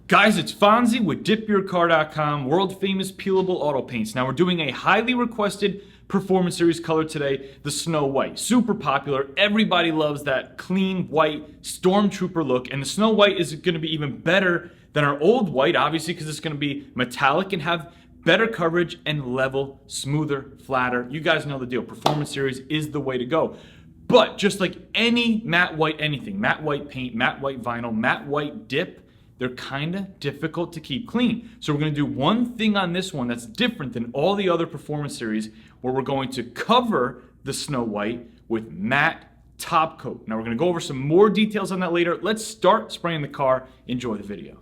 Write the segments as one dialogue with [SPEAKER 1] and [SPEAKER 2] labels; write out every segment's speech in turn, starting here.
[SPEAKER 1] Guys, it's Fonzie with DipYourCar.com, world famous peelable auto paints. Now we're doing a highly requested Performance Series color today, the Snow White. Super popular, everybody loves that clean white stormtrooper look, and the Snow White is gonna be even better than our old white, obviously, because it's gonna be metallic and have better coverage and level, smoother, flatter. You guys know the deal, Performance Series is the way to go. But just like any matte white anything, matte white paint, matte white vinyl, matte white dip, they're kind of difficult to keep clean. So we're gonna do one thing on this one that's different than all the other Performance Series, where we're going to cover the Snow White with matte top coat. Now we're gonna go over some more details on that later. Let's start spraying the car. Enjoy the video.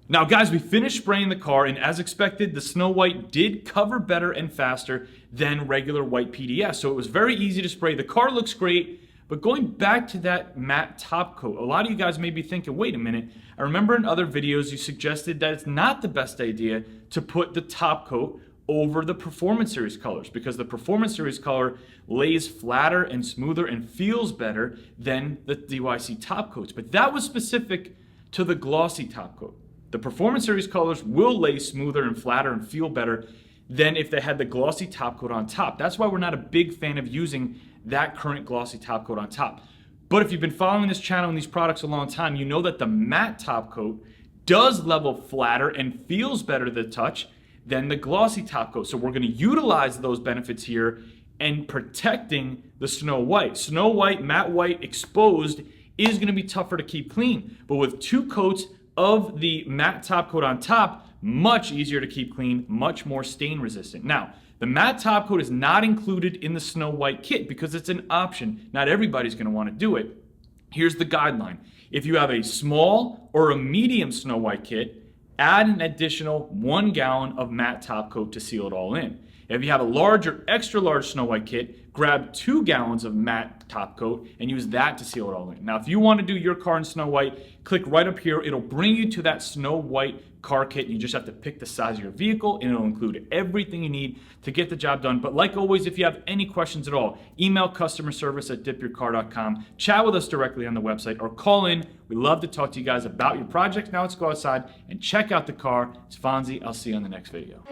[SPEAKER 1] Now guys, we finished spraying the car, and as expected, the Snow White did cover better and faster than regular white PDS. So it was very easy to spray. The car looks great, but going back to that matte top coat, a lot of you guys may be thinking, wait a minute, I remember in other videos you suggested that it's not the best idea to put the top coat over the Performance Series colors, because the Performance Series color lays flatter and smoother and feels better than the DYC top coats. But that was specific to the glossy top coat. The Performance Series colors will lay smoother and flatter and feel better than if they had the glossy top coat on top. That's why we're not a big fan of using that current glossy top coat on top. But if you've been following this channel and these products a long time, you know that the matte top coat does level flatter and feels better to the touch than the glossy top coat. So we're gonna utilize those benefits here and protecting the Snow White. Snow White, matte white, exposed is gonna be tougher to keep clean. But with two coats of the matte top coat on top, much easier to keep clean, much more stain resistant. Now, the matte top coat is not included in the Snow White kit because it's an option. Not everybody's gonna wanna do it. Here's the guideline. If you have a small or a medium Snow White kit, add an additional 1 gallon of matte top coat to seal it all in. If you have a large or extra large Snow White kit, grab 2 gallons of matte top coat and use that to seal it all in. Now, if you want to do your car in Snow White, click right up here. It'll bring you to that Snow White car kit. You just have to pick the size of your vehicle, and it'll include everything you need to get the job done. But like always, if you have any questions at all, email CustomerService@DipYourCar.com, chat with us directly on the website, or call in. We love to talk to you guys about your projects. Now let's go outside and check out the car. It's Fonzie. I'll see you on the next video.